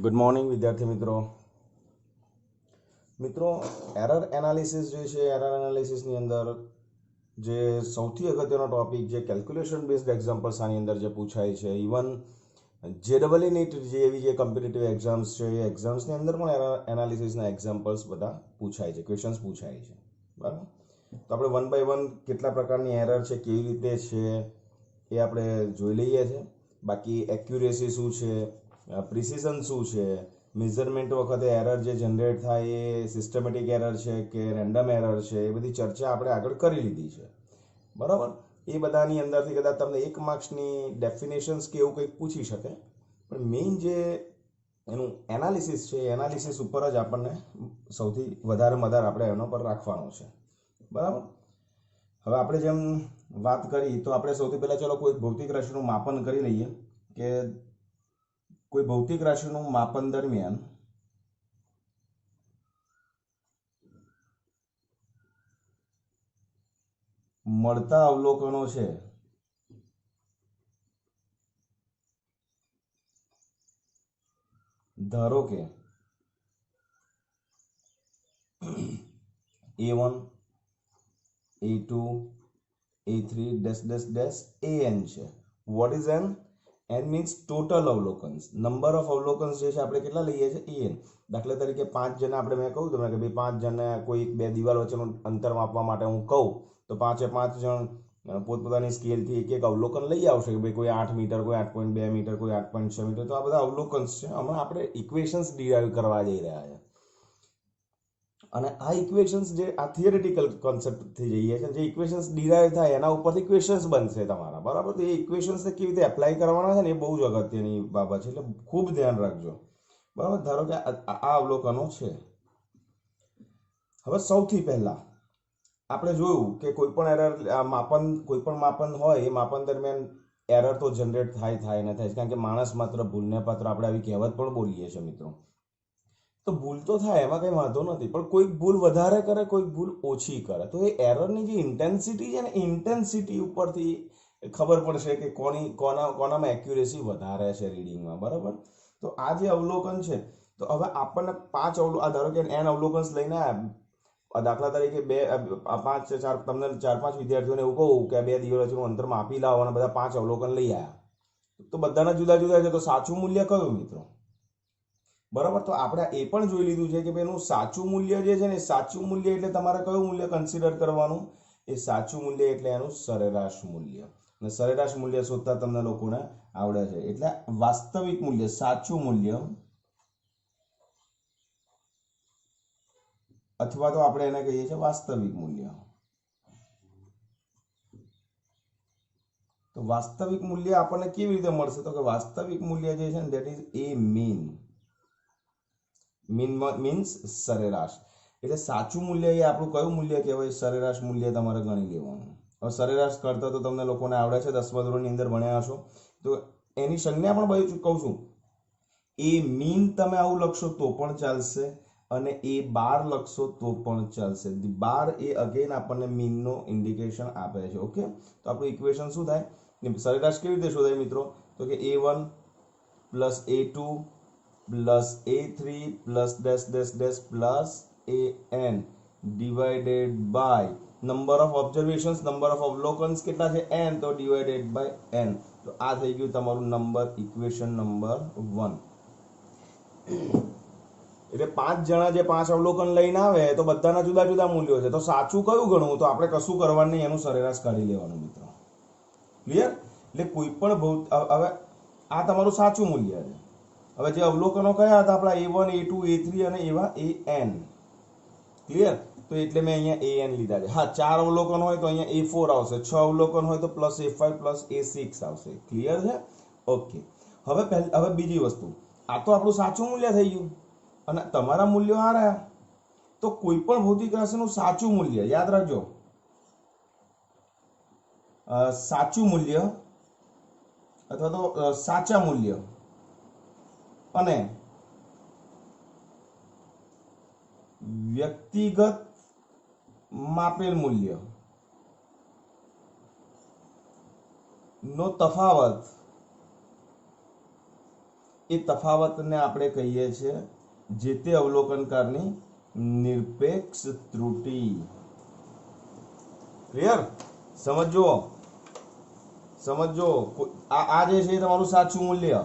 Good morning વિદ્યાર્થી મિત્રો error analysis જે છે એરર એનાલિસિસની અંદર જે સૌથી અગત્યનો ટોપિક જે કેલ્ક્યુલેશન બેઝડ એક્ઝામ્પલ્સ આની અંદર જે પૂછાય છે ઇવન JEE નીટ જેવી જે કોમ્પિટિટિવ એક્ઝામ્સ છે એ એક્ઝામ્સની અંદર પણ એરર એનાલિસિસના એક્ઝામ્પલ્સ બધા પૂછાય છે, ક્વેશ્ચન્સ પૂછાય છે, બરાબર. તો આપણે વન બાય વન કેટલા પ્રકારની એરર છે, કેવી રીતે છે એ આપણે જોઈ લઈએ છીએ. બાકી એક્યુરેસી શું છે, પ્રિસિઝન શું છે, મેઝરમેન્ટ વખતે એરર જે જનરેટ થાય એ સિસ્ટમેટિક એરર છે કે રેન્ડમ એરર છે, એ બધી ચર્ચા આપણે આગળ કરી લીધી છે, બરાબર. એ બધાની અંદરથી કદાચ તમને 1 માર્ક્સની ડેફિનેશન્સ કે એવું કંઈક પૂછી શકે, પણ મેઇન જે એનું એનાલિસિસ છે એ એનાલિસિસ ઉપર જ આપણને સૌથી વધારે મદાર આપણે એનો પર રાખવાનો છે, બરાબર. હવે આપણે જેમ વાત કરી તો આપણે સૌથી પહેલાં ચલો કોઈ ભૌતિક રાશિનું માપન કરી લઈએ કે કોઈ ભૌતિક રાશિનું માપન દરમિયાન મળતા અવલોકનો છે ધારો કે A1 A2 A3 dash dash dash AN છે. What is N? N means total અવલોકન્સ. નંબર ઓફ અવલોકન્સ જે છે આપણે કેટલા લઈએ છીએ? AN. દાખલા તરીકે 5 જણા આપણે મેં કહ્યું તમને કે ભાઈ 5 જણને કોઈ બે દિવાલ વચ્ચેનું અંતર માપવા માટે હું કહું તો 5 જણ પોતપોતાની સ્કેલથી એક અવલોકન લઈ આવશે કે ભાઈ કોઈ 8 મીટર, કોઈ 8.2 મીટર, કોઈ 8.6 મીટર. તો આ બધા અવલોકન્સ છે. હમણાં આપણે ઇક્વેશન્સ ડિરાઈવ કરવા જઈ રહ્યા છે અને આ ઇક્વેશન્સ જે આ થિયરેટિકલ કોન્સેપ્ટથી જઈએ છે, જે ઇક્વેશન્સ ડિરાઈવ થાય એના ઉપરથી ઇક્વેશન્સ બનશે તમારા, બરાબર. તો એ ઇક્વેશન્સને કેવી રીતે એપ્લાય કરવાના છે ને એ બહુ જ અગત્યની બાબત છે, એટલે ખૂબ ધ્યાન રાખજો, બરાબર. ધારો કે આ અવલોકનો છે. હવે સૌથી પહેલા આપણે જોયું કે કોઈ પણ માપન હોય એ માપન દરમિયાન એરર તો જનરેટ થાય ને થાય, કારણ કે માણસ માત્ર ભૂલને પાત્ર. આપણે આવી કહેવત પણ બોલીએ છીએ મિત્રો. તો ભૂલ તો થાય, એમાં કંઈ વાંધો નથી, પણ કોઈક ભૂલ વધારે કરે, કોઈક ભૂલ ઓછી કરે, તો એ એરરની જે ઇન્ટેન્સિટી છે ને, ઇન્ટેન્સિટી ઉપરથી ખબર પડશે કે કોનામાં એક્યુરેસી વધારે છે રીડિંગમાં, બરાબર. તો આ જે અવલોકન છે, તો હવે આપણને ધારો કે n અવલોકન્સ લઈને આવ્યા. દાખલા તરીકે તમને 4-5 વિદ્યાર્થીઓને એવું કહું કે 2 દિવસનું અંતર માપી લાવો અને બધા 5 અવલોકન લઈ આવ્યા, તો બધાના જુદા જુદા છે. તો સાચું મૂલ્ય કયું મિત્રો? બરાબર. તો આપણે એ પણ જોઈ લીધું છે કે ભાઈ એનું સાચું મૂલ્ય જે છે ને, સાચું મૂલ્ય એટલે તમારે કયું મૂલ્ય કન્સિડર કરવાનું? એ સાચું મૂલ્ય એટલે એનું સરેરાશ મૂલ્ય. અને સરેરાશ મૂલ્ય શોધતા તમને લોકોને આવડે છે. એટલે વાસ્તવિક મૂલ્ય, સાચું મૂલ્ય, અથવા તો આપણે એને કહીએ છીએ વાસ્તવિક મૂલ્ય. તો વાસ્તવિક મૂલ્ય આપણને કેવી રીતે મળશે? તો કે વાસ્તવિક મૂલ્ય જે છે ને that is A mean. Means સરેરાશ. એટલે સાચું મૂલ્ય એ આપણું કયું મૂલ્ય કહેવાય? સરેરાશ મૂલ્ય તમારે ગણી લેવાનું. હવે સરેરાશ કરતા તો તમને લોકોને આવડે છે, 10મા ધોરણની અંદર ભણ્યા હશો. તો એની સંજ્ઞા પણ બધું કહું છું. એ મીન તમે આવું લખશો તો પણ ચાલશે અને એ બાર લખશો તો પણ ચાલશે. બાર એ અગેન આપણને મીનનો ઇન્ડિકેશન આપે છે. ઓકે, તો આપણું ઇક્વેશન શું થાય? સરેરાશ કેવી રીતે શોધાય મિત્રો? તો કે A1 plus A2 plus A3 plus dash dash dash plus AN divided by number of observations, number of અવલોકન્સ કેટલા છે? n. તો ડિવાઇડેડ બાય n. તો આ થઈ ગયું તમારું ઇક્વેશન નંબર 1. એટલે 5 જણા જે 5 અવલોકન લઈને આવે તો બધાના જુદા જુદા મૂલ્યો છે. તો સાચું કયું ગણવું? તો આપણે કશું કરવાનું નહીં, એનું સરેરાશ કાઢી લેવાનું મિત્રો. ક્લિયર? એટલે કોઈ પણ હવે આ તમારું સાચું મૂલ્ય છે. હવે જે અવલોકનો કયા હતા આપણા? A1 A2 A3 અને એવા AN. ક્લિયર? તો એટલે મેં અહીંયા AN લીધા છે. હા, 4 અવલોકન હોય તો અહીંયા A4 આવશે, 6 અવલોકન હોય તો પ્લસ A5 પ્લસ A6 આવશે. ક્લિયર છે? ઓકે. હવે બીજી વસ્તુ, આ તો આપણું સાચું મૂલ્ય થઈ ગયું અને તમારા મૂલ્યો આ રહ્યા. તો કોઈ પણ ભૌતિક રાશિનું સાચું મૂલ્ય યાદ રાખજો. સાચું મૂલ્ય અથવા તો સાચા મૂલ્ય અને વ્યક્તિગત માપેલ મૂલ્ય નો તફાવત એ તફાવતને આપણે કહીએ છીએ જે તે અવલોકનકારની નિરપેક્ષ ત્રુટિ. ક્લિયર? સમજો આ જે છે તમારું સાચું મૂલ્ય,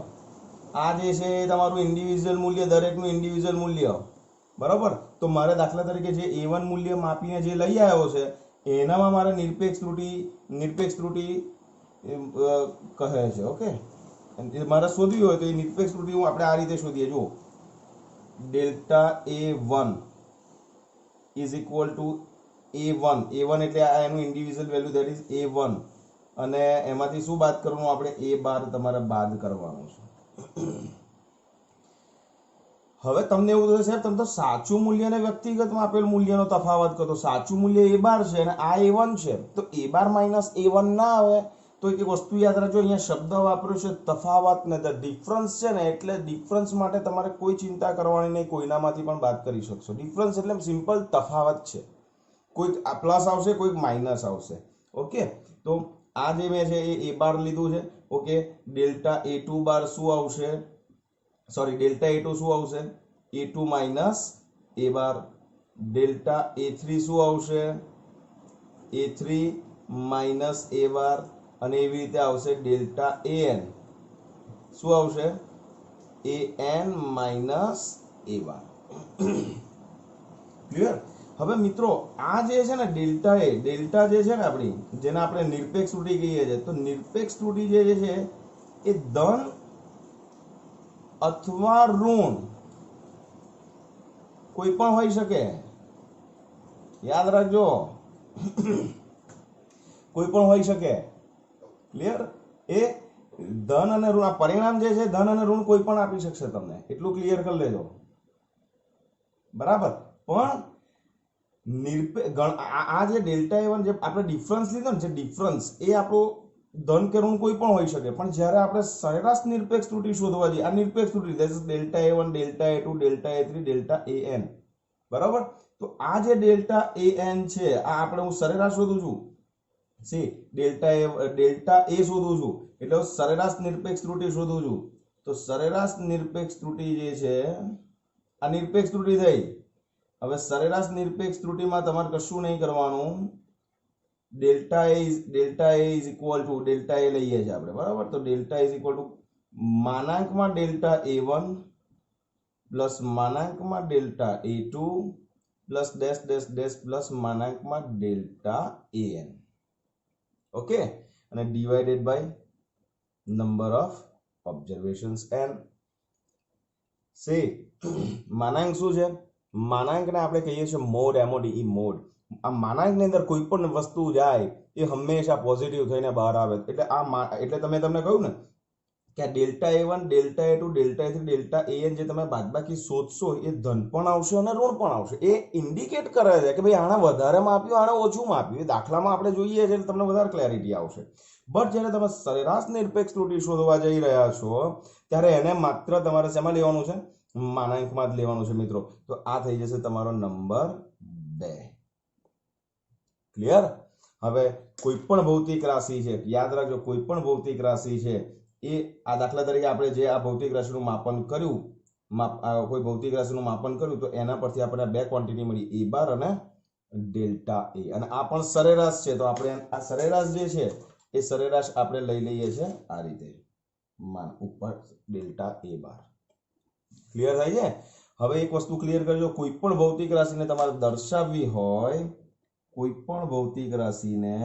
આ જે છે તમારું ઇન્ડિવિજ્યુઅલ મૂલ્ય, દરેકનું ઇન્ડિવિજ્યુઅલ મૂલ્ય, બરાબર. તો મારે દાખલા તરીકે જે A1 મૂલ્ય માપીને જે લઈ આવ્યો છે એનામાં મારે નિરપેક્ષ ત્રુટિ કહે છે. ઓકે, મારે શોધવી હોય તો એ નિરપેક્ષ ત્રુટિ હું આપણે આ રીતે શોધીએ. જુઓ, delta A1 is equal two A1 એટલે એનું individual value, that is A1, અને એમાંથી શું બાદ કરવાનું? આપણે A12 તમારે બાદ કરવાનું છે. હવે તમને એવું થશે સાહેબ તમે તો સાચું મૂલ્ય અને વ્યક્તિગત આપેલ મૂલ્યનો તફાવત કરો. સાચું મૂલ્ય A12 છે અને આ A1 છે, તો A12 માઇનસ A1 ના આવે. તો એક વસ્તુ યાદ રાખજો, અહીંયા શબ્દ વાપર્યો છે તફાવત ને, ધ ડિફરન્સ છે ને, એટલે ડિફરન્સ માટે તમારે કોઈ ચિંતા કરવાની નહીં, કોઈનામાંથી પણ બાદ કરી શકશો. ડિફરન્સ એટલે સિમ્પલ તફાવત છે, કોઈક પ્લસ આવશે, કોઈક માઇનસ આવશે. ઓકે, તો આ જે મેં છે એ A12 લીધું છે. ઓકે, ડેલ્ટા A2 બાર શું આવશે? સોરી, ડેલ્ટા A2 શું આવશે? A2 minus A12. Delta A3 શું આવશે? A3 minus A12. અને એવી રીતે આવશે ડેલ્ટા AN શું આવશે? AN minus A12. ક્લિયર? હવે મિત્રો આ જે છે ને ડેલ્ટા જે છે ને આપણી, જેને આપણે નિરપેક્ષ ત્રુટિ કહીએ છીએ, તો નિરપેક્ષ ત્રુટિ જે છે એ ધન અથવા ઋણ કોઈ પણ હોઈ શકે. યાદ રાખજો, કોઈ પણ હોઈ શકે. ક્લિયર? એ ધન અને ઋણ, આ પરિણામ જે છે ધન અને ઋણ કોઈ પણ આપી શકશે તમને, એટલું ક્લિયર કરી લેજો. બરાબર. પણ આ જે ડેલ્ટા A1 જે આપણે ડિફરન્સ લીધો ને, જે ડિફરન્સ એ આપણો ધન કે ઋણ કોઈ પણ હોઈ શકે. પણ જ્યારે આપણે સરેરાશ નિરપેક્ષ ત્રુટિ શોધવા જઈએ, આ નિરપેક્ષ ત્રુટિ delta A1, delta A2, delta A3, delta AN, બરાબર. તો આ જે ડેલ્ટા AN છે, આ આપણે હું સરેરાશ શોધું છું. સી ડેલ્ટા A શોધું છું, એટલે હું સરેરાશ નિરપેક્ષ ત્રુટિ શોધું છું. તો સરેરાશ નિરપેક્ષ ત્રુટિ જે છે આ નિરપેક્ષ ત્રુટિ થઈ. હવે સરેરાશ નિરપેક્ષ ત્રુટિમાં તમારે કશું નહીં કરવાનું. Delta A is equal to, delta A લઈએ છીએ આપણે, બરાબર. તો ડેલ્ટા ઇઝ ઇક્વલ ટુ માનાંકમાં ડેલ્ટા A1 પ્લસ માનાંકમાં delta A2 plus dash dash dash plus માનાંકમાં ડેલ્ટા AN. ઓકે, અને divided by number of observations n. સી માનાંક શું છે? માનાંકને આપણે કહીએ છીએ મોડ, MOD. મોડ, આ માનાંકની અંદર કોઈ પણ વસ્તુ જાય એ હંમેશા પોઝિટિવ થઈને બહાર આવે. એટલે એટલે તમને કહ્યું ને કે આ delta A1, delta A2, delta A3, delta AN જે તમે બાદબાકી શોધશો એ ધન પણ આવશે અને ઋણ પણ આવશે. એ ઇન્ડિકેટ કરે છે કે ભાઈ આને વધારે માપ્યું, આને ઓછું માપ્યું. એ દાખલામાં આપણે જોઈએ છે એટલે તમને વધારે ક્લેરિટી આવશે. બટ જ્યારે તમે સરેરાશ નિરપેક્ષ ત્રુટિ શોધવા જઈ રહ્યા છો ત્યારે એને માત્ર તમારે શેમાં લેવાનું છે? માનાંકમાં જ લેવાનું છે મિત્રો. તો આ થઈ જશે તમારો નંબર 2. ક્લિયર? હવે કોઈ પણ ભૌતિક રાશિ છે, યાદ રાખજો, કોઈ પણ ભૌતિક રાશિ છે એ આ દાખલા તરીકે આપણે જે આ ભૌતિક રાશિનું માપન કર્યું, કોઈ ભૌતિક રાશિનું માપન કર્યું તો એના પરથી આપણને બે ક્વોન્ટિટી મળી, A12 અને ડેલ્ટા A. અને આ પણ સરેરાશ છે, તો આપણે આ સરેરાશ જે છે એ સરેરાશ આપણે લઈ લઈએ છીએ આ રીતે ઉપર ડેલ્ટા A12. ક્લિયર થાય છે? હવે એક વસ્તુ ક્લિયર કરજો, કોઈ પણ ભૌતિક રાશિને તમારે દર્શાવવી હોય, કોઈ પણ ભૌતિક રાશિને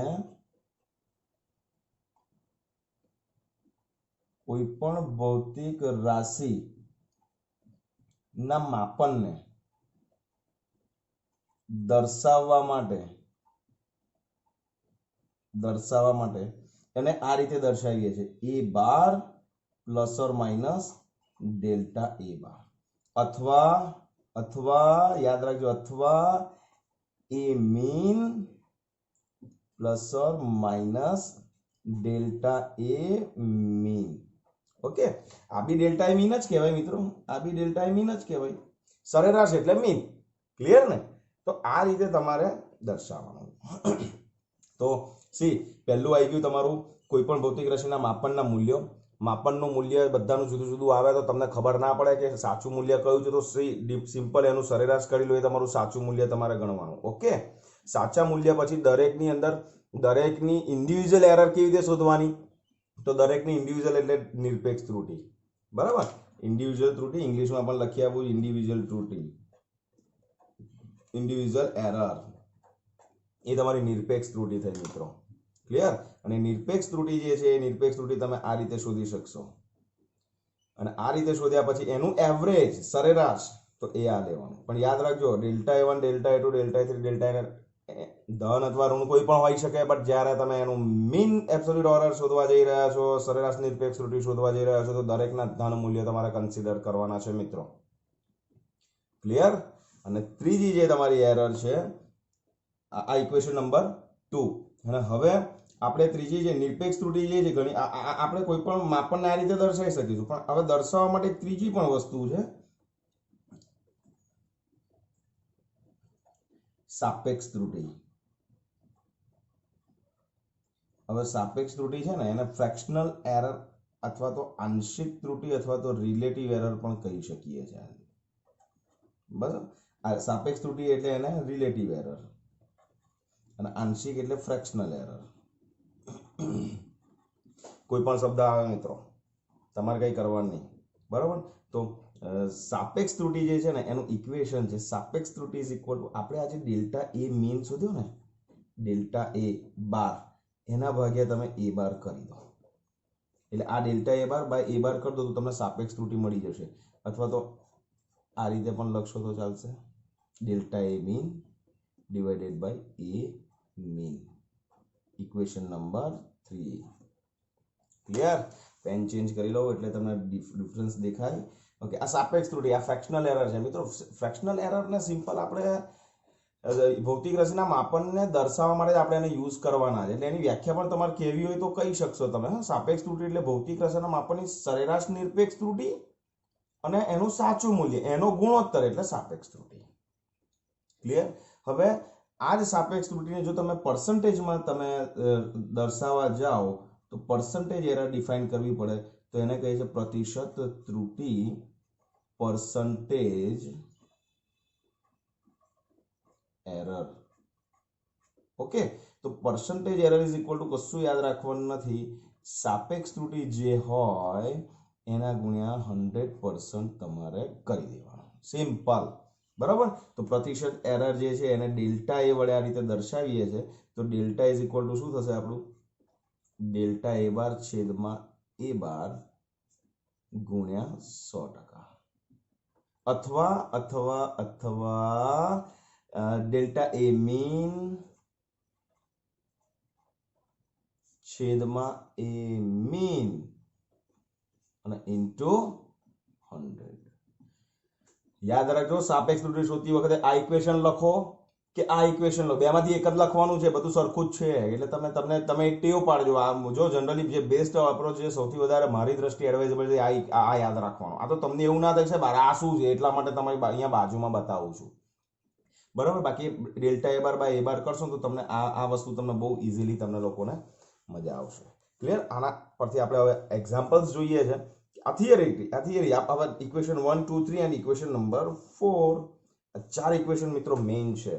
કોઈ પણ ભૌતિક રાશિ ના માપનને દર્શાવવા માટે એને આ રીતે દર્શાવીએ છીએ, A12 plus or minus delta A12, અથવા યાદ રાખજો, અથવા A mean plus or minus delta A mean. Okay, આ બી ડેલ્ટા A મીન જ કહેવાય મિત્રો, આ બી ડેલ્ટા A મીન જ કહેવાય. સરેરાશ એટલે મીન. ક્લિયર ને? તો આ રીતે તમારે દર્શાવવાનું. તો સી પહેલું આવી ગયું તમારું કોઈ પણ ભૌતિક રાશિના માપનના મૂલ્યો. માપનનું મૂલ્ય બધાનું જુદું જુદું આવે તો તમને ખબર ના પડે કે સાચું મૂલ્ય કયું છે, તો સિમ્પલ એનું સરેરાશ કરી લો, એ તમારું સાચું મૂલ્ય તમારે ગણવાનું. ઓકે, સાચા મૂલ્ય પછી દરેકની અંદર દરેકની ઇન્ડિવિજ્યુઅલ એરર કેવી રીતે શોધવાની, તો દરેકની ઇન્ડિવિજ્યુઅલ એટલે નિરપેક્ષ ત્રુટિ. બરાબર, ઇન્ડિવિજ્યુઅલ ત્રુટિ ઇંગ્લિશમાં પણ લખી આપું, ઇન્ડિવિજ્યુઅલ ત્રુટિ, ઇન્ડિવિજ્યુઅલ એરર એ તમારી નિરપેક્ષ ત્રુટિ થઈ મિત્રો. ક્લિયર? અને નિરપેક્ષ ત્રુટિ જે છે એ નિરપેક્ષ ત્રુટિ તમે આ રીતે શોધી શકશો, અને આ રીતે શોધ્યા પછી એનું એવરેજ સરેરાશ તો એ આ લેવાનું. પણ યાદ રાખજો, delta A1, delta A2, delta A3, delta ધન અથવા ઋણ કોઈ પણ હોઈ શકે, બટ જ્યારે તમે એનું મીન એબ્સોલ્યુટ એરર શોધવા જઈ રહ્યા છો, સરેરાશ નિરપેક્ષ ત્રુટિ શોધવા જઈ રહ્યા છો, તો દરેકના ધન મૂલ્ય તમારે કન્સિડર કરવાના છે મિત્રો. ક્લિયર? અને ત્રીજી જે તમારી એરર છે આ ઇક્વેશન નંબર 2. અને હવે આપણે ત્રીજી જે નિરપેક્ષ ત્રુટિ જે છે ઘણી આપણે કોઈ પણ માપનને આ રીતે દર્શાવી શકીશું, પણ હવે દર્શાવવા માટે ત્રીજી પણ વસ્તુ છે, સાપેક્ષ ત્રુટિ. હવે સાપેક્ષ ત્રુટિ છે ને એને ફ્રેક્શનલ એરર અથવા તો આંશિક ત્રુટિ અથવા તો રિલેટિવ એરર પણ કહી શકીએ છીએ. બરાબર, આ સાપેક્ષ ત્રુટિ એટલે એને રિલેટિવ એરર અને આંશિક એટલે ફ્રેક્શનલ એરર. કોઈ પણ શબ્દ આવે મિત્રો તમારે કંઈ કરવાનું નહીં. બરાબર, તો સાપેક્ષ ત્રુટિ જે છે ને એનું ઇક્વેશન છે સાપેક્ષ ત્રુટિ ઇઝ ઇક્વલ ટુ, આપણે આજે ડેલ્ટા A મીન શોધ્યો ને, ડેલ્ટા A બાર એના ભાગ્યા તમે A બાર કરી દો, એટલે આ delta A bar by A bar કરી દો તો તમને સાપેક્ષ ત્રુટિ મળી જશે. અથવા તો આ રીતે પણ લખશો તો ચાલશે, delta A mean divided by A mean, equation number 3. Clear? Pen change કરી લો એટલે તમને ડિફરન્સ દેખાય. ઓકે, આ સાપેક્ષ ત્રુટિ, આ ફ્રેક્શનલ એરર છે મિત્રો. ફ્રેક્શનલ એરરને સિમ્પલ આપણે ભૌતિક રાશિના માપનને દર્શાવવા માટે આપણે એને યુઝ કરવાના છે, એટલે એની વ્યાખ્યા પણ તમારે કેવી હોય તો કહી શકશો તમે. હા, સાપેક્ષ ત્રુટિ એટલે ભૌતિક રાશિના માપનની સરેરાશ નિરપેક્ષ ત્રુટિ અને એનું સાચું મૂલ્ય, એનો ગુણોત્તર એટલે સાપેક્ષ ત્રુટિ. ક્લિયર? હવે આ જ સાપેક્ષ ત્રુટિને જો તમે પર્સન્ટેજમાં તમે દર્શાવવા જાઓ તો પર્સન્ટેજ એરર ડિફાઇન કરવી પડે, તો એને કહે છે પ્રતિશત ત્રુટિ, પર્સન્ટેજ એરર. ઓકે, તો percentage error is equal two કશું યાદ રાખવાનું નથી, સાપેક્ષ ત્રુટિ જે હોય એના ગુણ્યા 100% તમારે કરી દેવાનું. સિમ્પલ. બરાબર, તો પ્રતિશત એરર જે છે એને ડેલ્ટા A વડે આ રીતે દર્શાવીએ છીએ, તો ડેલ્ટા ઇઝ ઇક્વલ ટુ શું થશે આપણું, ડેલ્ટા A બાર છેદમાં A બાર ગુણ્યા 100%, અથવા અથવા અથવા ડેલ્ટા A મીન છેદમાં A મીન અને ઇન્ટુ 100. યાદ રાખજો, સાપેક્ષ ત્રુટિ શોધતી વખતે આ ઇક્વેશન લખો કે આ ઇક્વેશન લો, બેમાંથી એક જ લખવાનું છે, બધું સરખું જ છે. એટલે તમે એક ટેવ પાડજો. આ જો જનરલી જે બેસ્ટ અપ્રોચ છે, સૌથી વધારે મારી દ્રષ્ટિએ એડવાઇઝેબલ છે આ યાદ રાખવાનું. આ તો તમને એવું ના થાય સાહેબ આ શું છે, એટલા માટે તમારી અહીંયા બાજુમાં બતાવું છું. બરાબર, બાકી delta A bar by A bar કરશો તો તમને આ વસ્તુ તમને બહુ ઇઝીલી તમને લોકોને મજા આવશે. ક્લિયર? આના પરથી આપણે હવે એક્ઝામ્પલ્સ જોઈએ છે. આ થિયરી હવે ઇક્વેશન 1, 2, 3 એન્ડ ઇક્વેશન નંબર 4, ચાર ઇક્વેશન મિત્રો મેઇન છે.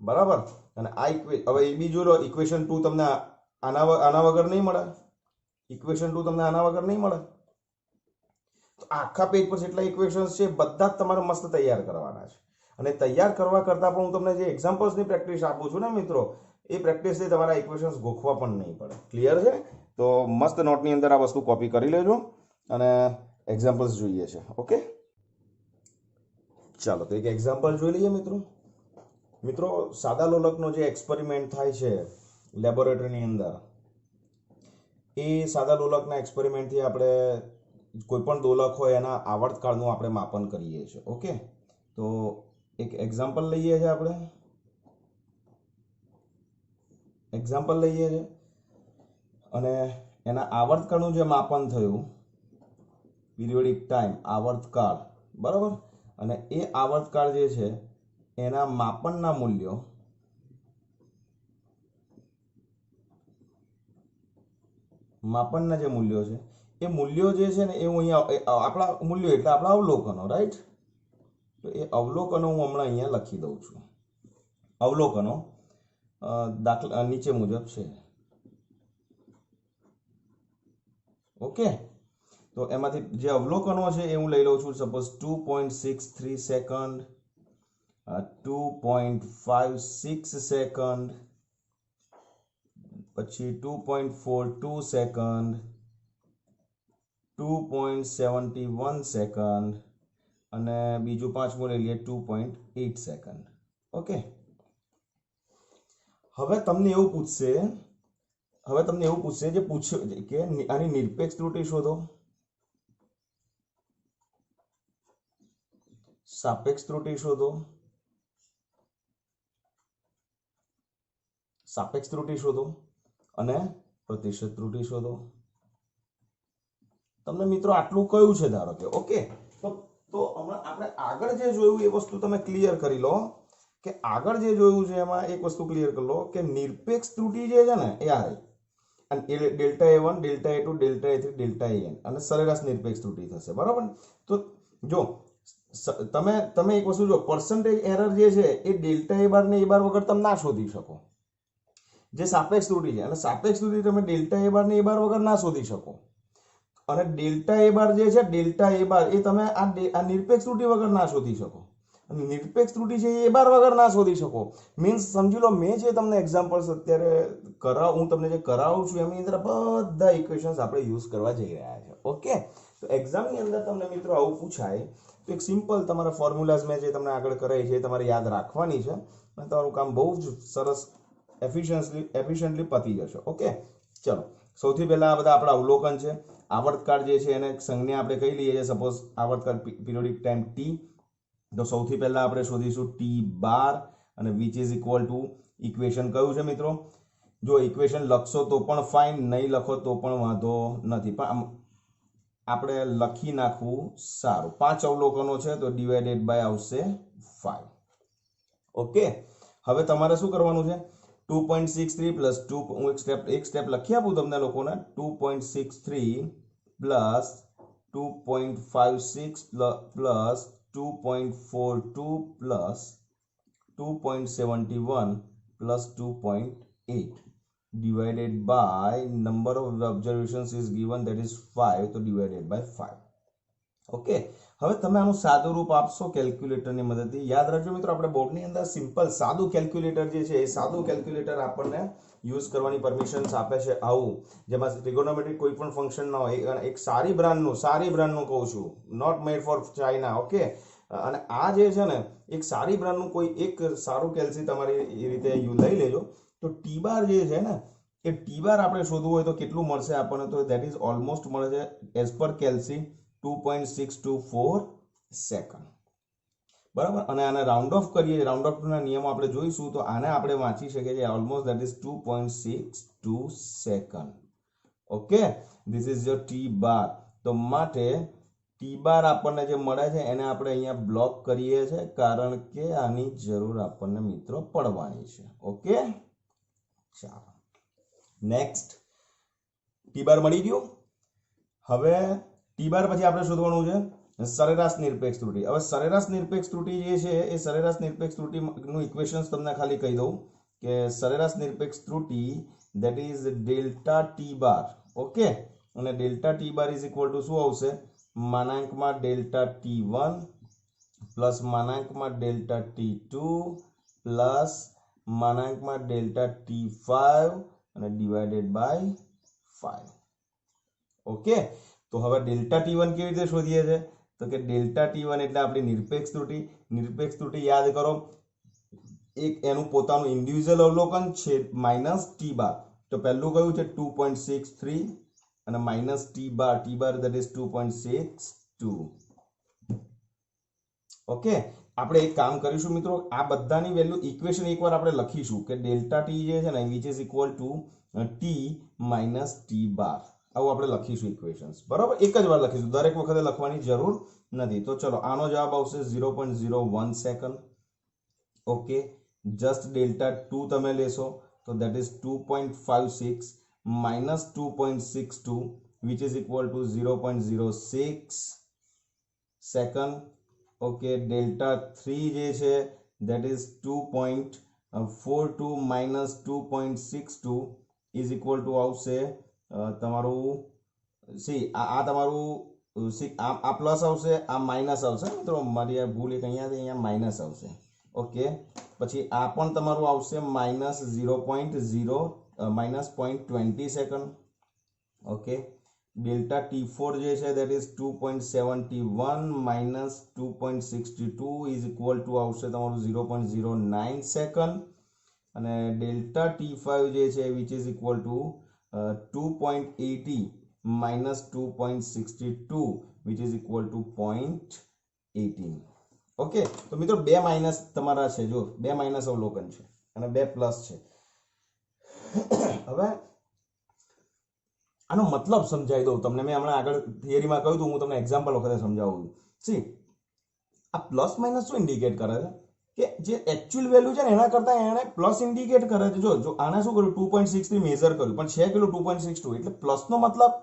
બરાબર, અને આ હવે એ બી જોઈ લો, ઇક્વેશન 2 તમને આના વગર નહીં મળે, ઇક્વેશન 2 તમને આના વગર નહીં મળે. તો આખા પેજ પર જેટલા ઇક્વેશન્સ છે બધા જ તમારે મસ્ત તૈયાર કરવાના છે. અને તૈયાર કરવા કરતાં પણ હું તમને જે એક્ઝામ્પલ્સની પ્રેક્ટિસ આપું છું ને મિત્રો, એ પ્રેક્ટિસથી તમારા ઇક્વેશન્સ ગોખવા પણ નહીં પડે. ક્લિયર છે? તો મસ્ત નોટની અંદર આ વસ્તુ કોપી કરી લેજો અને એક્ઝામ્પલ્સ જોઈએ છે. ઓકે, ચાલો તો એક એક્ઝામ્પલ જોઈ લઈએ મિત્રો. સાદા લોલકનો જે એક્સપેરિમેન્ટ થાય છે લેબોરેટરીની અંદર, એ સાદા લોલકના એક્સપેરિમેન્ટથી આપણે કોઈ પણ દોલક હોય એના આવર્તકાળનું આપણે માપન કરીએ છીએ. ઓકે, તો એક એક્ઝામ્પલ લઈએ છીએ આપણે, અને એના આવર્તકાળનું જે માપન થયું, પીરિયોડિક ટાઈમ આવર્તકાળ, બરાબર, અને એ આવર્તકાળ જે છે એના માપનના મૂલ્યો માપનના જે મૂલ્યો છે એ મૂલ્યો જે છે ને એ હું અહીંયા આપણા મૂલ્યો એટલે આપણા અવલોકનો, રાઈટ? તો એ અવલોકનો હું હમણાં અહીંયા લખી દઉં છું. અવલોકનો દાખલા નીચે મુજબ છે. ઓકે, તો એમાંથી જે અવલોકનો છે એ હું લઈ લઉં છું. સપોઝ 2.63 સેકન્ડ, 2.56 સેકન્ડ, પછી 2.42 સેકન્ડ, 2.71 સેકન્ડ અને બીજું પાંચમું લઈ લઈએ 2.8 સેકન્ડ. ઓકે, હવે તમને એવું પૂછશે જે પૂછ્યું કે આની નિરપેક્ષ ત્રુટિ શોધો, સાપેક્ષ ત્રુટિ શોધો, સાપેક્ષ ત્રુટિ શોધો અને પ્રતિશત ત્રુટિ શોધો. તમને મિત્રો આટલું કયું છે ધારો કે. ઓકે, તો હમણાં આપણે આગળ જે જોયું એ વસ્તુ તમે ક્લિયર કરી લો કે આગળ જે જોયું છે એમાં એક વસ્તુ ક્લિયર કરી લો કે નિરપેક્ષ ત્રુટિ જે છે ને એ આ રહી, અને delta A1, delta A2, delta A3, delta AN અને સરેરાશ નિરપેક્ષ ત્રુટિ થશે. બરાબર? તો જો તમે એક વસ્તુ જો, પર્સન્ટેજ એરર જે છે એ ડેલ્ટા A બાર ને A બાર વગર તમે ના શોધી શકો, જે સાપેક્ષ ત્રુટિ છે. અને સાપેક્ષ ત્રુટિ તમે ડેલ્ટા A બાર ને A બાર વગર ના શોધી શકો. અને ડેલ્ટા A બાર જે છે, ડેલ્ટા A બાર એ તમે આ નિરપેક્ષ ત્રુટિ વગર ના શોધી શકો. અને નિરપેક્ષ ત્રુટિ છે એ બાર વગર ના શોધી શકો. મીન્સ સમજી લો, મેં જે તમને એક્ઝામ્પલ્સ અત્યારે હું તમને જે કરાવું છું એની અંદર બધા ઇક્વેશન્સ આપણે યુઝ કરવા જઈ રહ્યા છે. ઓકે, તો એક્ઝામની અંદર તમને મિત્રો આવું પૂછાય તો એક સિમ્પલ તમારા ફોર્મ્યુલાઝ મેં જે તમને આગળ કરાવી છે તમારે યાદ રાખવાની છે અને તમારું કામ બહુ જ સરસ એફિશિયન્ટલી પતી જશે. ઓકે, ચલો સૌથી પહેલા આ બધા આપણા અવલોકન છે. આવર્તકાળ જે છે એને સંજ્ઞા આપણે કહી લઈએ છીએ. સપોઝ આવર્તકાળ પિરિયોડિક ટાઈમ t, તો સૌથી પહેલા આપણે શોધીશું t બાર અને which is equal two equation કયું છે મિત્રો? જો ઇક્વેશન લખશો તો પણ ફાઇન, નહીં લખો તો પણ વાંધો નથી, પણ આપણે લખી નાખવું સારું. 5 અવલોકનો છે તો ડિવાઇડેડ બાય આવશે 5. ઓકે, હવે તમારે શું કરવાનું છે? 2.63 પ્લસ 2, હું એક સ્ટેપ લખી આપું તમને લોકોને. 2.63 plus 2.56 plus 2.42 plus 2.71 plus 2.8 divided by number of observations is given, that is 5, તો divided by 5. ઓકે, હવે તમે આનું સાદું રૂપ આપશો કેલ્ક્યુલેટરની મદદથી. યાદ રાખજો મિત્રો, આપણે બોર્ડની અંદર સિમ્પલ સાદું કેલ્ક્યુલેટર જે છે એ સાદું કેલ્ક્યુલેટર આપણને યુઝ કરવાની પરમિશન્સ આપે છે આવું, જેમાં ટ્રિગોનોમેટ્રિક કોઈ પણ ફંક્શન ના હોય. એક સારી બ્રાન્ડનું કહું છું, not made for China. Okay, અને આ જે છે ને એક સારી બ્રાન્ડનું કોઈ એક સારું કેલ્સી તમારી એ રીતે લઈ લેજો. તો ટી બાર જે છે ને એ ટી બાર આપણે શોધવું હોય તો કેટલું મળશે આપણને? તો દેટ ઇઝ ઓલમોસ્ટ મળે છે એઝ પર કેલ્સી 2.624 સેકન્ડ. બરાબર? અને આને રાઉન્ડ ઓફ કરીએ, રાઉન્ડ ઓફ ના નિયમો આપણે જોઈશું, તો આને આપણે વાંચી શકીએ છીએ almost that is 2.62 second. Okay, this is your T bar. તો માટે ટી બાર આપણને જે મળે છે એને આપણે અહીંયા બ્લોક કરીએ છીએ, કારણ કે આની જરૂર આપણને મિત્રો પડવાની છે. ઓકે, ચાલો નેક્સ્ટ. ટી બાર મળી ગયું. હવે ટી બાર પછી આપણે શોધવાનું છે સરેરાશ નિરપેક્ષ ત્રુટિ. હવે સરેરાશ નિરપેક્ષ ત્રુટિ જે છે એ સરેરાશ નિરપેક્ષ ત્રુટિનું ઇક્વેશન્સ તમને ખાલી કહી દઉં કે સરેરાશ નિરપેક્ષ ત્રુટિ that is delta T bar. Okay, અને delta T bar is equal to શું આવશે? માનાંકમાં ડેલ્ટા T1 પ્લસ માનાંકમાં ડેલ્ટા T2 પ્લસ માનાંકમાં ડેલ્ટા T5 અને ડિવાઇડેડ બાય 5. ઓકે, તો હવે ડેલ્ટા T1 કેવી રીતે શોધીએ છીએ? તો કે ડેલ્ટા T1 એટલે આપણી નિરપેક્ષ ત્રુટિ. નિરપેક્ષ ત્રુટિ યાદ કરો, એક એનું પોતાનું ઇન્ડિવિજ્યુઅલ અવલોકન છે માઇનસ ટી બાર. તો પહેલું કયું છે? 2.63 અને minus T bar that is 2.62. Okay, આપણે એક કામ કરીશું મિત્રો, આ બધાની વેલ્યુ ઇક્વેશન એકવાર આપણે લખીશું કે ડેલ્ટા ટી જે છે ને which is equal to T minus T bar. આવું આપણે લખીશું ઇક્વેશન્સ. બરાબર? એક જ વાર લખીશું, દરેક વખતે લખવાની જરૂર નથી. તો ચલો આનો જવાબ આવશે 0.01 સેકન્ડ. ઓકે, જસ્ટ ડેલ્ટા 2 તમે લેશો તો that is 2.56 minus 2.62 which is equal to 0.06 second. Okay, delta 3 જે છે that is 2.42 minus 2.62 is equal to આવશે તમારું સી આ તમારું સી આ પ્લસ આવશે, આ માઇનસ આવશે મિત્રો, મારી આ ભૂલ એક અહીંયા માઇનસ આવશે. ઓકે, પછી આ પણ તમારું આવશે minus 0.0 minus 0.20 second. Okay, delta T4 જે છે that is 2.71 minus 2.62 is equal to આવશે તમારું 0.09 સેકન્ડ. અને ડેલ્ટા T5 જે છે which is equal to 2.80 minus 2.62 which is equal to 0.18. Okay, તો મિત્રો બે માઇનસ તમારા છે, જો બે માઇનસ અવલોકન છે અને બે પ્લસ છે. હવે આનો મતલબ સમજાવી દઉં તમને. મેં હમણાં આગળ થિયરીમાં કહ્યું હતું, હું તમને એક્ઝામ્પલ વખતે સમજાવું છું. સી આ પ્લસ માઇનસ શું ઇન્ડિકેટ કરે છે કે જે એકચ્યુઅલ વેલ્યુ છે ને એના કરતા એને પ્લસ ઇન્ડિકેટ કરે છે. જો આને શું કર્યું 2.63 મેઝર કર્યું પણ છે કેટલું 2.62 એટલે પ્લસનો મતલબ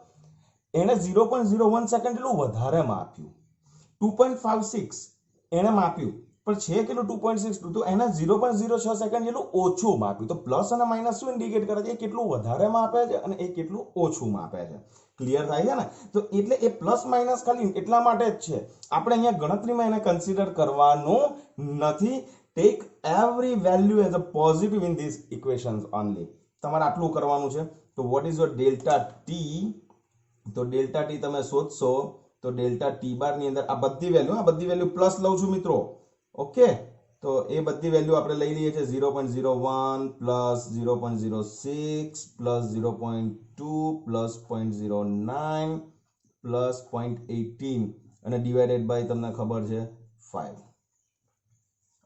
એને 0.01 સેકન્ડ એટલું વધારે માપ્યું. 2.56 એને માપ્યું પણ છે કેટલું 2.62 તો એને 0.06 સેકન્ડ જેટલું ઓછું માપ્યું. તો પ્લસ અને માઇનસ શું ઇન્ડિકેટ કરે છે? એ કેટલું વધારે માપે છે અને એ કેટલું ઓછું માપે છે. ક્લિયર થાય છે ને? તો એટલે એ પ્લસ માઇનસ ખાલી એટલા માટે જ છે, આપણે અહીંયા ગણતરીમાં એને કન્સિડર કરવાનું નથી. Take every value as a positive in this equations only. તમારે આટલું કરવાનું છે. તો what is your delta T? તો ડેલ્ટા ટી તમે શોધશો તો ડેલ્ટા ટી બાર ની અંદર આ બધી વેલ્યુ પ્લસ લઉં છું મિત્રો. ઓકે, તો એ બધી વેલ્યુ આપણે લઈ લઈએ છીએ 0.01 પ્લસ 0.06 પ્લસ 0.2 પ્લસ 0.09 પ્લસ 0.18 અને ડિવાઇડેડ બાય તમને ખબર છે 5.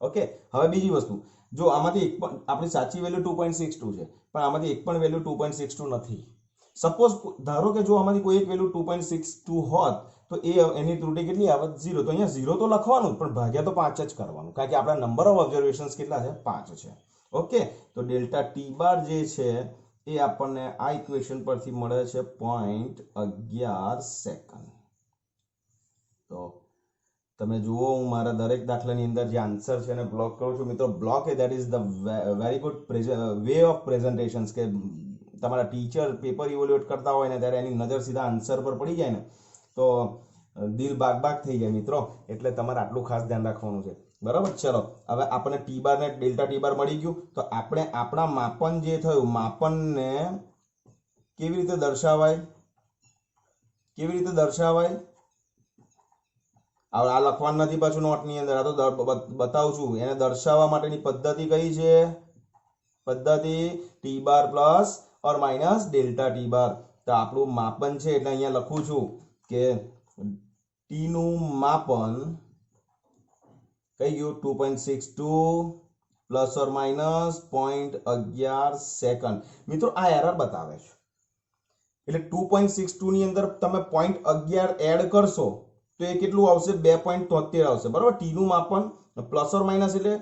ઓકે, હવે બીજી વસ્તુ, જો આમાંથી એક પણ આપણી સાચી વેલ્યુ 2.62 છે પણ આમાંથી એક પણ વેલ્યુ 2.62 નથી. સપોઝ ધારો કે જો આમાંથી કોઈ એક વેલ્યુ 2.62 હોત તો એની ત્રુટિ કેટલી આવે? 0. તો અહીંયા 0 તો લખવાનું પણ ભાગ્યા તો 5 જ કરવાનું, કારણ કે આપણા નંબર ઓફ ઓબ્ઝર્વેશન્સ કેટલા છે? 5 છે. ઓકે, તો ડેલ્ટા ટી બાર જે છે એ આપણને આ ઇક્વેશન પરથી મળે છે 0.11 સેકન્ડ. તો તમે જુઓ, હું મારા દરેક દાખલાની અંદર જે આન્સર છે એને બ્લોક કરું છું મિત્રો. Block A that is the very good way of presentations, કે તમારા ટીચર પેપર ઇવેલ્યુએટ કરતા હોય ને ત્યારે એની નજર સીધા આન્સર પર પડી જાય ને તો દિલ બાગ થઈ જાય મિત્રો. એટલે તમારે આટલું ખાસ ધ્યાન રાખવાનું છે. બરાબર, ચલો હવે આપણે ટી બાર ને ડેલ્ટા ટી બાર મળી ગયું. તો આપણે આપણા માપન જે થયું, માપનને કેવી રીતે દર્શાવાય? આ લખવાનું નથી પાછું નોટની અંદર, આ તો બતાવું છું. એને દર્શાવવા માટેની પદ્ધતિ કઈ છે? પદ્ધતિ T bar plus or minus delta T bar. તો આપણું માપન છે એટલે અહીંયા લખું છું કે ટી નું માપન કઈ ગયું? 2.62 પ્લસ ઓર માઇનસ 0.11 સેકન્ડ. મિત્રો આ એરર બતાવે છે, એટલે 2.62 ની અંદર તમે 0.11 એડ કરશો તો એ કેટલું આવશે? 2.73 આવશે. બરાબર, ટી નું માપન પ્લસ ઓર માઇનસ એટલે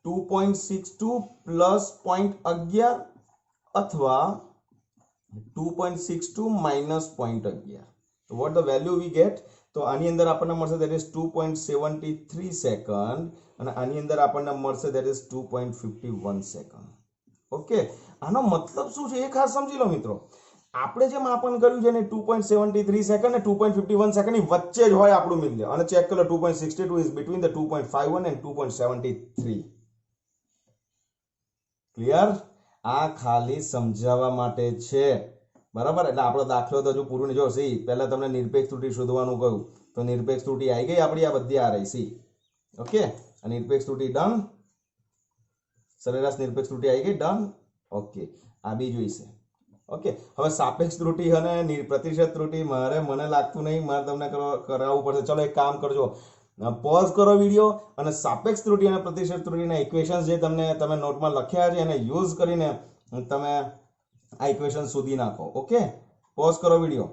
2.62 પ્લસ 0.11 અથવા 2.62 માઇનસ 0.11. તો vote the value we get? તો આની અંદર આપણને મળશે that is 2.73 સેકન્ડ અને આની અંદર આપણને મળશે that is 2.51 સેકન્ડ. ઓકે, આનો મતલબ શું છે એ ખાસ સમજી લો મિત્રો. આપણે જે માપન કર્યું છે ને 2.73 સેકન્ડ અને 2.51 સેકન્ડ ની વચ્ચે જ હોય આપણું મૂલ્ય. અને ચેક કરો 2.62 is between the 2.51 and 2.73. Clear? આ ખાલી સમજાવવા માટે છે. બરાબર, એટલે આપણો દાખલો તો હજુ પૂરું નહીં. જો સી પહેલા તમને નિરપેક્ષ ત્રુટિ શોધવાનું કહ્યું તો નિરપેક્ષ ત્રુટિ આવી ગઈ આપણી, આ બધી આ રહી સી. ઓકે, આ નિરપેક્ષ ત્રુટિ ડન. સરેરાશ નિરપેક્ષ ત્રુટિ આવી ગઈ, ડન. ઓકે, આ બી જોઈશે. ઓકે, હવે સાપેક્ષ ત્રુટિ અને પ્રતિશત ત્રુટિ મને લાગતું નહીં મારે તમને કરાવવું પડશે. ચલો એક કામ કરજો, પોઝ કરો વિડીયો અને સાપેક્ષ ત્રુટિ અને પ્રતિશત ત્રુટિના ઇક્વેશન્સ જે તમે નોટમાં લખ્યા છે એને યુઝ કરીને તમે આ ઇક્વેશન શોધી નાખો. ઓકે, પોઝ કરો વિડીયો.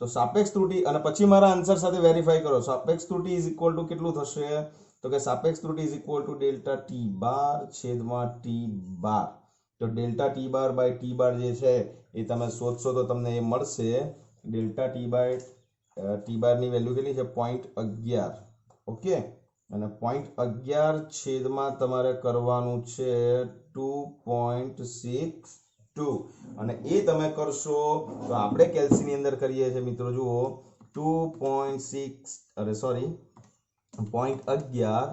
તો સાપેક્ષ ત્રુટિ અને પછી મારા આન્સર સાથે વેરીફાઈ કરો. સાપેક્ષ ત્રુટિ ઇઝ ઇક્વલ ટુ કેટલું થશે? તો કે સાપેક્ષ ત્રુટિ is equal to delta T bar છેદમાં ટી બાર. તો delta T bar by T bar જે છે એ તમે શોધશો તો તમને એ મળશે ડેલ્ટા ટી બાય ટી બારની વેલ્યુ કેટલી છે 0.11. ઓકે, અને 0.11 છેદમાં તમારે કરવાનું છે 2.62 અને એ તમે કરશો તો આપણે કેલ્સીની અંદર કરીએ છીએ મિત્રો જુઓ 0.11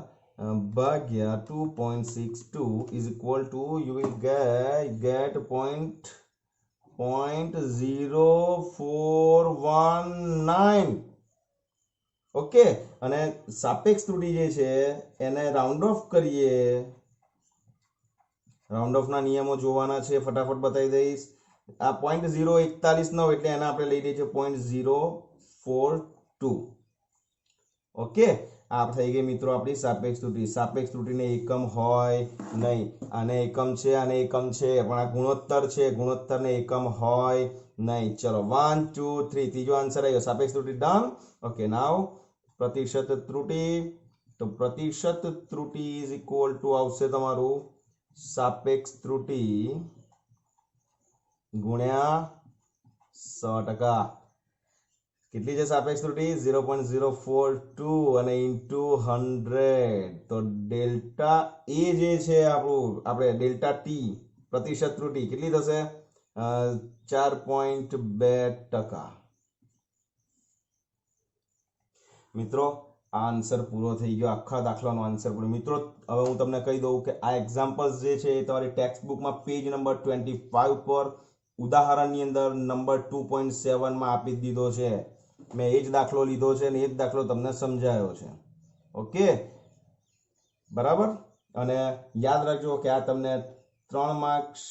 ભાગ્યા 2.62 is equal to you will get 0.0419. Okay, અને સાપેક્ષ ત્રુટિ જે છે એને રાઉન્ડ ઓફ કરીએ. રાઉન્ડ ઓફ ના નિયમો જોવાના છે, ફટાફટ બતાવી દઈશ. આ 0.041 ન હોય એટલે એને આપણે લઈ લઈએ છીએ 0.042. ઓકે, આ થઈ ગઈ મિત્રો આપણી સાપેક્ષ ત્રુટિ. સાપેક્ષ ત્રુટિને એકમ હોય નહીં, આને એકમ છે, આને એકમ છે, પણ આ ગુણોત્તર છે, ગુણોત્તરને એકમ હોય નહીં. ચલો 1 2 3, ત્રીજો આન્સર આવ્યો સાપેક્ષ ત્રુટિ. ડન. ઓકે, નાવ પ્રતિશત ત્રુટિ. તો પ્રતિશત ત્રુટિ ઇઝ ઇક્વલ ટુ આવશે તમારું સાપેક્ષ ત્રુટિ ગુણ્યા 100%. કેટલી છે સાપેક્ષ ત્રુટિ? 0.042 અને ઇન્ટુ 100. તો ડેલ્ટા એ જે છે આપણે ડેલ્ટા ટી પ્રતિશત ત્રુટિ કેટલી થશે? 4.2%. મિત્રો આ આન્સર પૂરો થઈ ગયો, આખા દાખલાનો આન્સર પૂરો. મિત્રો હવે હું તમને કહી દઉં કે આ એક્ઝામ્પલ્સ જે છે એ તમારી ટેક્સ્ટ બુકમાં પેજ નંબર 25 પર ઉદાહરણની અંદર નંબર 2.7 માં આપી દીધો છે. મેં એ જ દાખલો લીધો છે અને એ જ દાખલો તમને સમજાયો છે. ઓકે, બરાબર. અને યાદ રાખજો કે આ તમને 3 માર્ક્સ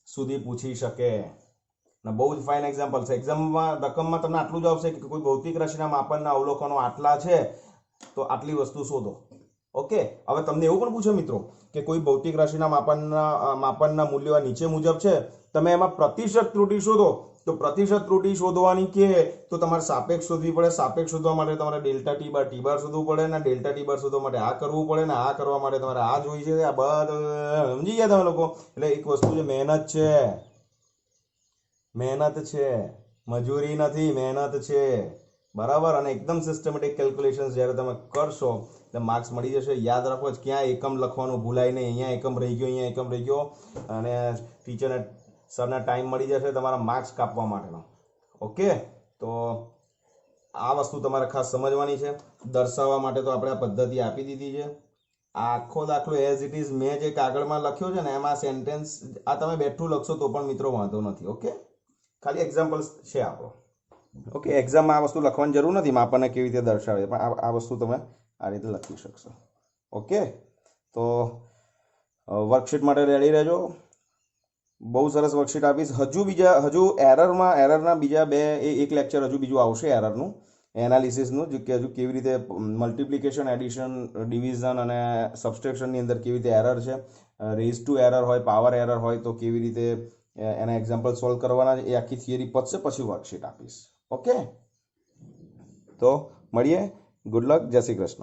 સુધી પૂછી શકે. બહુ જ ફાઇન એક્ઝામ્પલ છે. એક્ઝામમાં રકમમાં તમને આટલું જ આવશે કે કોઈ ભૌતિક રાશિના માપનના અવલોકનો આટલા છે તો આટલી વસ્તુ શોધો. ઓકે, હવે તમને એવું પણ પૂછે મિત્રો કે કોઈ ભૌતિક રાશિના માપનના મૂલ્યો નીચે મુજબ છે, તમે એમાં પ્રતિશત ત્રુટિ શોધો. તો પ્રતિશત ત્રુટિ શોધવાની કે તો તમારે સાપેક્ષ શોધવી પડે. સાપેક્ષ શોધવા માટે તમારે ડેલ્ટા ટી બાર શોધવું પડે ને ડેલ્ટા ટી બાર શોધવા માટે આ કરવું પડે ને આ કરવા માટે તમારે આ જોઈ છે. આ બધું સમજી ગયા તમે લોકો? એટલે એક વસ્તુ છે, મહેનત છે. મહેનત છે, મજૂરી નથી, મહેનત છે. બરાબર. અને એકદમ સિસ્ટમેટિક કેલ્ક્યુલેશન જ્યારે તમે કરશો એટલે માર્ક્સ મળી જશે. યાદ રાખો જ ક્યાં એકમ લખવાનું ભૂલાય નહીં. અહીંયા એકમ રહી ગયો, અહીંયા એકમ રહી ગયો, અને ટીચરને સરને ટાઈમ મળી જશે તમારા માર્ક્સ કાપવા માટેનો. ઓકે, તો આ વસ્તુ તમારે ખાસ સમજવાની છે. દર્શાવવા માટે તો આપણે આ પદ્ધતિ આપી દીધી છે. આખો દાખલો એઝ ઇટ ઇઝ મેં જે કાગળમાં લખ્યો છે ને એમાં સેન્ટેન્સ આ તમે બેઠું લખશો તો પણ મિત્રો વાંધો નથી. ઓકે, ખાલી એક્ઝામ્પલ્સ છે આપણો. ઓકે, એક્ઝામમાં આ વસ્તુ લખવાની જરૂર નથી, આપણને કેવી રીતે દર્શાવે, પણ આ વસ્તુ તમે આ રીતે લખી શકશો. ઓકે, તો વર્કશીટ માટે રેડી રહેજો. બહુ સરસ વર્કશીટ આપીશ. હજુ એરરના બીજા એક લેક્ચર હજુ બીજું આવશે એરરનું, એનાલિસિસનું, કે હજુ કેવી રીતે મલ્ટિપ્લિકેશન, એડિશન, ડિવિઝન અને સબસ્ટ્રેક્શનની અંદર કેવી રીતે એરર છે, રેઝ ટુ એરર હોય, પાવર એરર હોય તો કેવી રીતે એના એક્ઝામ્પલ સોલ્વ કરવાના, એ આખી થિયરી પતશે પછી વર્કશીટ આપીશ. ઓકે, તો મળીએ. Good luck. જય શ્રી કૃષ્ણ.